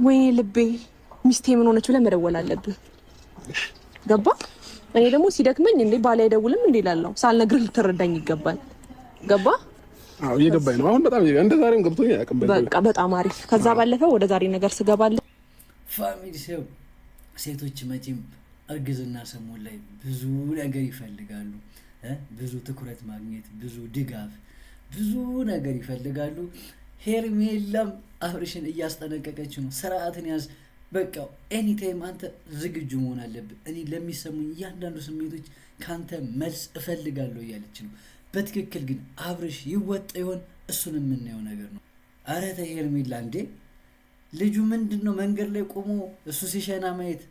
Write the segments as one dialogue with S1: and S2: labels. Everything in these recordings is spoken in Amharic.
S1: ወይኔ ልቤ ሚስቴ ምን ሆነች ብለህ መደወል አለብህ። ገባ? እኔ ደግሞ ሲደክመኝ እንዴ ባል አይደውልም እንዴ እላለሁ። ሳልነግርህ ልትረዳኝ ይገባል። ገባ?
S2: አዎ እየገባኝ ነው። አሁን በጣም እንደ ዛሬም ገብቶኝ አያውቅም።
S1: በቃ በጣም አሪፍ። ከዛ ባለፈ ወደ ዛሬ ነገር ስገባለህ
S3: ፋሚሊ ሰው ሴቶች መቼም እርግዝና ሰሞን ላይ ብዙ ነገር ይፈልጋሉ። ብዙ ትኩረት ማግኘት፣ ብዙ ድጋፍ፣ ብዙ ነገር ይፈልጋሉ። ሄርሜላም አብርሽን እያስጠነቀቀችው ነው። ስርዓትን ያዝ፣ በቃ ኤኒ ታይም አንተ ዝግጁ መሆን አለብህ። እኔ ለሚሰሙኝ እያንዳንዱ ስሜቶች ካንተ መልስ እፈልጋለሁ እያለች ነው። በትክክል ግን አብርሽ ይወጣ ይሆን? እሱን የምናየው ነገር ነው። አረ ተይ ሄርሜላ እንዴ! ልጁ ምንድን ነው መንገድ ላይ ቆሞ እሱ ሲሸና ማየት?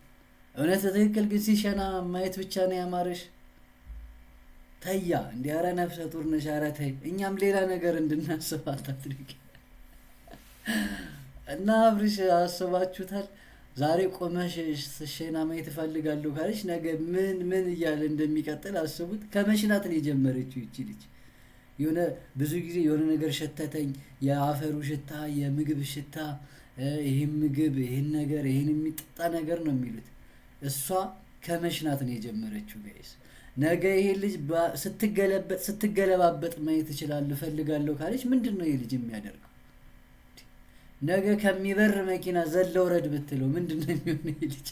S3: እውነት በትክክል ግን ሲሸና ማየት ብቻ ነው ያማረሽ? ተያ እንዲ አረ ነፍሰ ጡር ነሽ። አረ ተይ፣ እኛም ሌላ ነገር እንድናስብ አታድርጊ። እና አብርሽ አስባችሁታል? ዛሬ ቆመሽ ሸና ማየት እፈልጋለሁ ካለች ነገ ምን እያለ እንደሚቀጥል አስቡት። ከመሽናት ነው የጀመረችው ይቺ ልጅ። የሆነ ብዙ ጊዜ የሆነ ነገር ሸተተኝ፣ የአፈሩ ሽታ፣ የምግብ ሽታ፣ ይህን ምግብ፣ ይህን ነገር፣ ይህን የሚጠጣ ነገር ነው የሚሉት። እሷ ከመሽናት ነው የጀመረችው ጋይስ። ነገ ይሄ ልጅ ስትገለባበጥ ማየት እችላለሁ እፈልጋለሁ ካለች ምንድን ነው ይሄ ልጅ የሚያደርገው? ነገ ከሚበር መኪና ዘለው ረድ ብትለው ምንድን ነው የሚሆነው ይሄ ልጅ?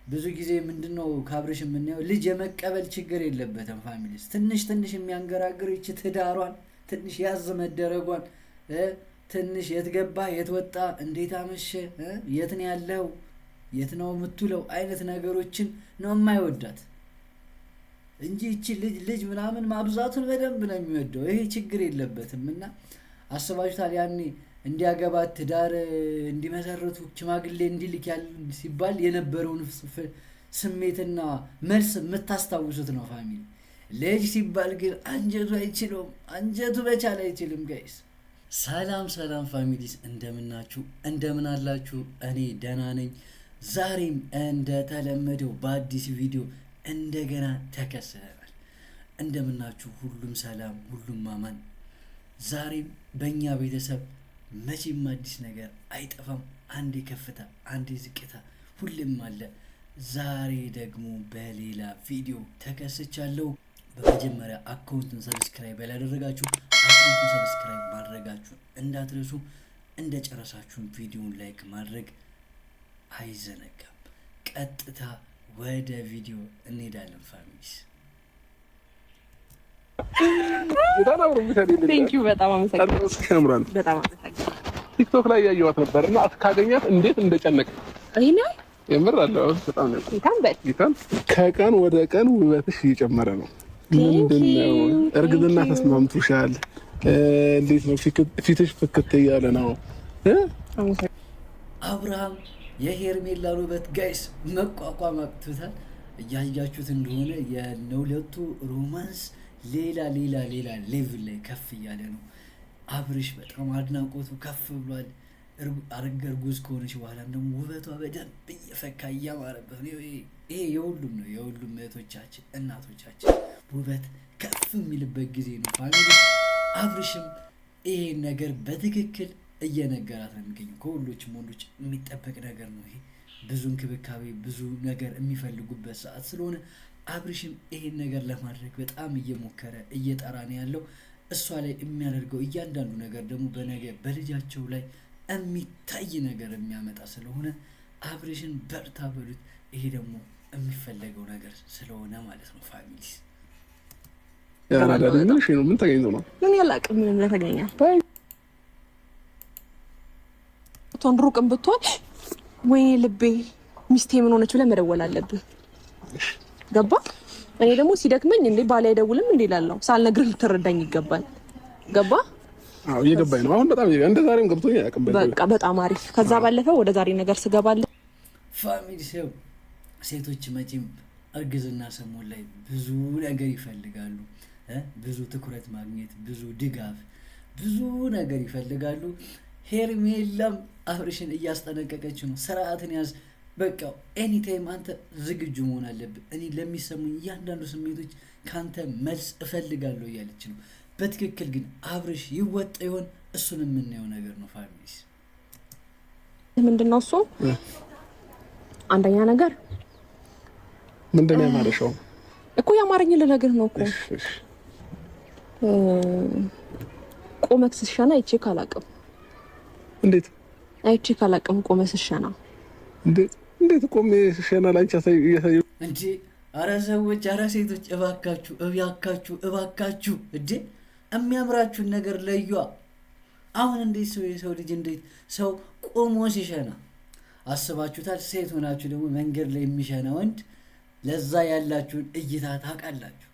S3: ብዙ ጊዜ ምንድን ነው ከአብርሽ የምናየው ልጅ የመቀበል ችግር የለበትም። ፋሚሊስ ትንሽ የሚያንገራግር ይቺ ትዳሯን ትንሽ ያዝ መደረጓን፣ ትንሽ የት ገባ የት ወጣ፣ እንዴት አመሸ፣ የት ነው ያለው፣ የት ነው የምትውለው አይነት ነገሮችን ነው የማይወዳት እንጂ እቺ ልጅ ምናምን ማብዛቱን በደንብ ነው የሚወደው። ይሄ ችግር የለበትም። እና አስባችሁታል? ያኔ እንዲያገባት ትዳር እንዲመሰርቱ ሽማግሌ እንዲልክ ያለ ሲባል የነበረውን ስሜትና መልስ የምታስታውሱት ነው ፋሚሊ። ልጅ ሲባል ግን አንጀቱ አይችልም፣ አንጀቱ በቻል አይችልም ጋይስ። ሰላም ፋሚሊስ፣ እንደምናችሁ እንደምን አላችሁ? እኔ ደህና ነኝ። ዛሬም እንደተለመደው በአዲስ ቪዲዮ እንደገና ተከስተናል። እንደምናችሁ? ሁሉም ሰላም፣ ሁሉም አማን። ዛሬም በእኛ ቤተሰብ መቼም አዲስ ነገር አይጠፋም። አንዴ ከፍታ፣ አንዴ ዝቅታ ሁሌም አለ። ዛሬ ደግሞ በሌላ ቪዲዮ ተከስቻለሁ። በመጀመሪያ አካውንቱን ሰብስክራይብ ያላደረጋችሁ አካውንቱን ሰብስክራይብ ማድረጋችሁን እንዳትረሱ። እንደጨረሳችሁን ቪዲዮውን ላይክ ማድረግ አይዘነጋም። ቀጥታ ወደ ቪዲዮ እንሄዳለን ፋሚሊስ።
S1: ቴንኪው በጣም አመሰግናለሁ። በጣም አመሰግናለሁ።
S2: ቲክቶክ ላይ ያየኋት ነበርና አስካገኛት እንዴት እንደጨነቀ
S1: አይኔ
S2: የምር አለው። በጣም ነው ይታን ከቀን ወደ ቀን ውበትሽ እየጨመረ ነው። ምንድነው እርግዝና ተስማምቶሻል? እንዴት ነው ፊትሽ ፍክት እያለ ነው?
S3: አብርሃም የሄርሜላን ውበት ጋይስ መቋቋም አቅቶታል። እያያችሁት እንደሆነ የሁለቱ ሮማንስ ሌላ ሌቭል ላይ ከፍ እያለ ነው። አብርሽ በጣም አድናቆቱ ከፍ ብሏል። እርጉዝ ከሆነች በኋላም ደግሞ ውበቷ በደንብ እየፈካ እያማረበት ነው። ይሄ የሁሉም ነው፣ የሁሉም እህቶቻችን እናቶቻችን ውበት ከፍ የሚልበት ጊዜ ነው ፋሚሊ። አብርሽም ይሄን ነገር በትክክል እየነገራት ነው የሚገኘው። ከሁሎችም ወንዶች የሚጠበቅ ነገር ነው ይሄ። ብዙ እንክብካቤ ብዙ ነገር የሚፈልጉበት ሰዓት ስለሆነ አብርሽም ይሄን ነገር ለማድረግ በጣም እየሞከረ እየጠራ ነው ያለው። እሷ ላይ የሚያደርገው እያንዳንዱ ነገር ደግሞ በነገ በልጃቸው ላይ የሚታይ ነገር የሚያመጣ ስለሆነ አብርሽን በርታ በሉት። ይሄ ደግሞ የሚፈለገው ነገር ስለሆነ ማለት ነው ፋሚሊስ።
S2: ምን ተገኝቶ ነው?
S1: ምን ያላቅም ምን ለተገኘ ሩቅም ብትሆን ወይኔ ልቤ ሚስቴ ምን ሆነች ብለህ መደወል አለብህ። ገባ? እኔ ደግሞ ሲደክመኝ እንዴ ባል አይደውልም እንዴ እላለሁ። ሳልነግርህ ልትረዳኝ ይገባል። ገባ?
S2: አዎ እየገባኝ ነው። አሁን በጣም እንደ ዛሬም ገብቶኝ አያውቅም።
S1: በቃ በጣም አሪፍ። ከዛ ባለፈ ወደ ዛሬ ነገር ስገባለህ
S3: ፋሚሊ ሰው ሴቶች መቼም እርግዝና ሰሞን ላይ ብዙ ነገር ይፈልጋሉ። ብዙ ትኩረት ማግኘት፣ ብዙ ድጋፍ፣ ብዙ ነገር ይፈልጋሉ። ሄርሜላም አብርሽን እያስጠነቀቀችው ነው። ስርዓትን ያዝ፣ በቃ ኤኒ ታይም አንተ ዝግጁ መሆን አለብህ። እኔ ለሚሰሙኝ እያንዳንዱ ስሜቶች ካንተ መልስ እፈልጋለሁ እያለች ነው። በትክክል ግን አብርሽ ይወጣ ይሆን? እሱን የምናየው ነገር ነው ፋሚሊስ።
S1: ምንድነው እሱ? አንደኛ ነገር
S2: ምንድነው ያማረሽው?
S1: እኮ ያማረኝ ለነገር ነው እኮ። ቆመክ ስሸና አይቼ ካላቅም።
S2: እንዴት
S1: አይቼ ካላቅም ቆመክ ስሸና?
S2: እንዴት ቆሜ ስሸና ላንቺ ያሳየው
S3: እንጂ? አረ ሰዎች፣ አረ ሴቶች እባካችሁ እባካችሁ እንዴ የሚያምራችሁን ነገር ለዩ። አሁን እንዴት የሰው ልጅ እንዴት ሰው ቆሞ ሲሸና አስባችሁታል? ሴት ሆናችሁ ደግሞ መንገድ ላይ የሚሸና ወንድ ለዛ ያላችሁን እይታ ታውቃላችሁ?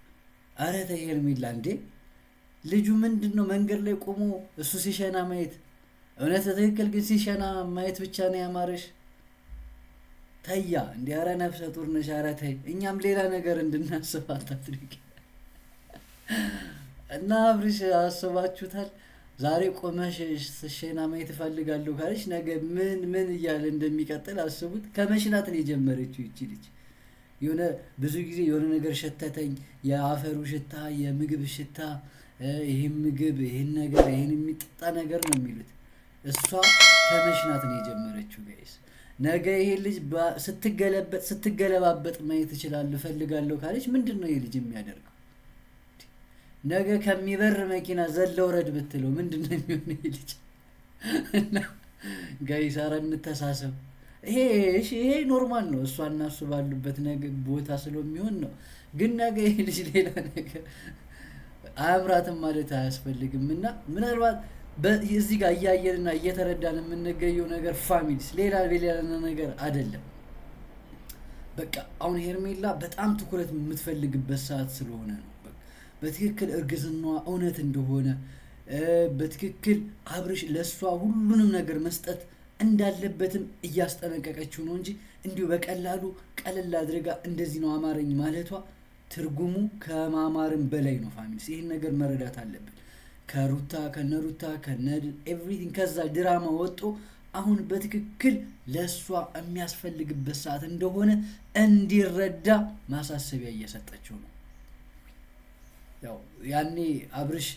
S3: አረ ተይ ሄርሜላ እንዴ! ልጁ ምንድነው መንገድ ላይ ቆሞ እሱ ሲሸና ማየት? እውነት ትክክል ግን ሲሸና ማየት ብቻ ነው ያማረሽ? ተያ እንዲ አረ ነፍሰ ጡር ነሽ። አረ ተይ፣ እኛም ሌላ ነገር እንድናስብ አታድርጊ። እና አብርሽ አስባችሁታል? ዛሬ ቆመሽ ስሸና ማየት እፈልጋለሁ ካለሽ ነገ ምን እያለ እንደሚቀጥል አስቡት። ከመሽናት ነው የጀመረችው ይቺ ልጅ። የሆነ ብዙ ጊዜ የሆነ ነገር ሸተተኝ፣ የአፈሩ ሽታ፣ የምግብ ሽታ፣ ይሄን ምግብ፣ ይሄን ነገር፣ ይሄን የሚጠጣ ነገር ነው የሚሉት። እሷ ከመሽናት ነው የጀመረችው ጋይስ። ነገ ይሄ ልጅ ስትገለባበጥ ማየት እችላለሁ እፈልጋለሁ ካለች ምንድን ነው ይሄ ልጅ የሚያደርገው? ነገ ከሚበር መኪና ዘለው ረድ ብትለው ምንድን ነው የሚሆነው ይሄ ልጅ? ጋይስ ኧረ እንተሳሰብ። ይሄ ኖርማል ነው፣ እሷ እና እሱ ባሉበት ነገ ቦታ ስለሚሆን ነው። ግን ነገ ይሄ ልጅ ሌላ ነገር አያምራትም ማለት አያስፈልግም። እና ምናልባት እዚህ ጋር እያየንና እየተረዳን የምንገኘው ነገር ፋሚሊስ ሌላ ነገር አይደለም። በቃ አሁን ሄርሜላ በጣም ትኩረት የምትፈልግበት ሰዓት ስለሆነ ነው። በትክክል እርግዝናዋ እውነት እንደሆነ በትክክል አብርሽ ለእሷ ሁሉንም ነገር መስጠት እንዳለበትም እያስጠነቀቀችው ነው እንጂ እንዲሁ በቀላሉ ቀለል አድርጋ እንደዚህ ነው አማረኝ ማለቷ ትርጉሙ ከማማርም በላይ ነው። ፋሚሊስ ይህን ነገር መረዳት አለብን። ከነሩታ ኤቭሪቲንግ ከዛ ድራማ ወጦ አሁን በትክክል ለእሷ የሚያስፈልግበት ሰዓት እንደሆነ እንዲረዳ ማሳሰቢያ እየሰጠችው ነው። ያው ያኔ አብርሽ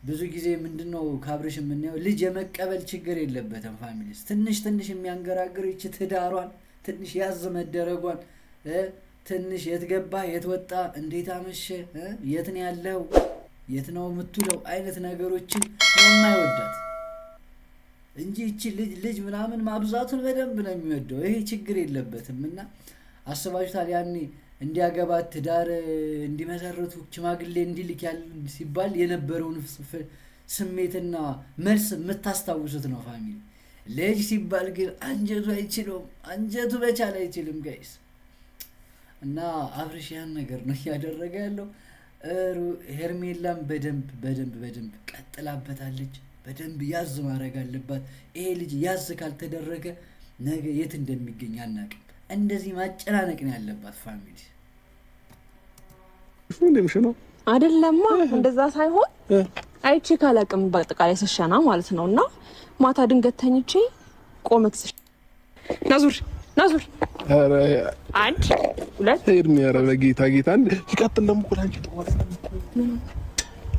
S3: ብዙ ጊዜ ምንድነው ከአብርሽ የምናየው ልጅ የመቀበል ችግር የለበትም። ፋሚሊስ ትንሽ የሚያንገራግር ይች ትዳሯን ትንሽ ያዝ መደረጓን ትንሽ የት ገባ የት ወጣ እንዴት አመሸ የት ነው ያለው የት ነው የምትውለው አይነት ነገሮችን የማይወዳት እንጂ እቺ ልጅ ምናምን ማብዛቱን በደንብ ነው የሚወደው። ይሄ ችግር የለበትም። እና አስባችሁታል ያኔ እንዲያገባት ትዳር እንዲመሰርቱ ሽማግሌ እንዲልክ ያለ ሲባል የነበረውን ስሜትና መልስ የምታስታውሱት ነው ፋሚሊ። ልጅ ሲባል ግን አንጀቱ አይችልም፣ አንጀቱ በቻል አይችልም ጋይስ። እና አብርሽ ያን ነገር ነው እያደረገ ያለው። ሄርሜላም በደንብ ቀጥላበታለች። በደንብ ያዝ ማድረግ አለባት። ይሄ ልጅ ያዝ ካልተደረገ ነገ የት እንደሚገኝ አናውቅም። እንደዚህ ማጨናነቅ ነው ያለባት ፋሚሊ።
S2: እንደምሽ ነው
S1: አይደለማ? እንደዛ ሳይሆን አይቼ ካላቅም በአጠቃላይ ስሸና ማለት ነው። እና ማታ ድንገት ተኝቼ ቆመክስ ናዙር
S2: አረ
S1: አንድ ሁለት
S2: ሄርሜ ኧረ በጌታ ይቀጥል ደግሞ ቆዳንቺ ተዋለ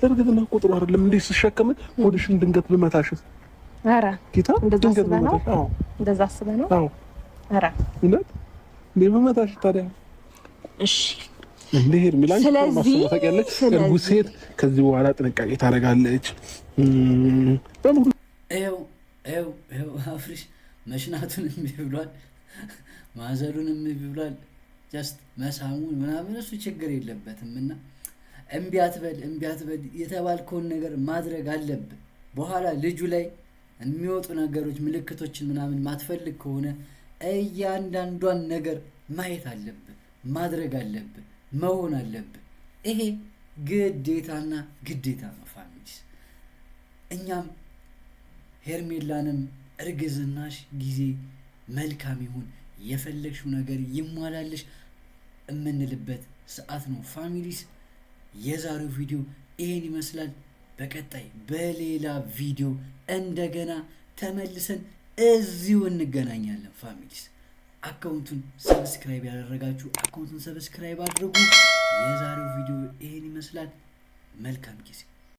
S2: ለርግዝና ቁጥሩ አይደለም እንዴ ስሸከም ወድሽን ድንገት ብመታሽስ?
S1: አረ
S2: ጌታ ድንገት ብመታሽ? አዎ
S1: እንደዛ አስበህ ነው?
S2: አዎ
S1: አረ
S2: እውነት ብመታሽ ታዲያ?
S1: እሺ
S2: እንዴ ሄርሜላ ታውቂያለሽ፣ እርጉዝ ሴት ከዚህ በኋላ ጥንቃቄ ታደርጋለች። በሙሉ
S3: ይኸው አፍሪሽ መሽናቱን እምቢ ብሏል፣ ማዘሉን እምቢ ብሏል። ጀስት መሳሙን ምናምን እሱ ችግር የለበትም። እና እምቢ አትበል የተባልከውን ነገር ማድረግ አለብህ። በኋላ ልጁ ላይ የሚወጡ ነገሮች ምልክቶችን ምናምን ማትፈልግ ከሆነ እያንዳንዷን ነገር ማየት አለብህ፣ ማድረግ አለብህ፣ መሆን አለብህ። ይሄ ግዴታና ግዴታ ነው ፋሚሊስ። እኛም ሄርሜላንም እርግዝናሽ ጊዜ መልካም ይሁን የፈለግሽው ነገር ይሟላልሽ የምንልበት ሰዓት ነው ፋሚሊስ። የዛሬው ቪዲዮ ይሄን ይመስላል። በቀጣይ በሌላ ቪዲዮ እንደገና ተመልሰን እዚሁ እንገናኛለን ፋሚሊስ። አካውንቱን ሰብስክራይብ ያደረጋችሁ አካውንቱን ሰብስክራይብ አድርጉ። የዛሬው ቪዲዮ ይሄን ይመስላል። መልካም ጊዜ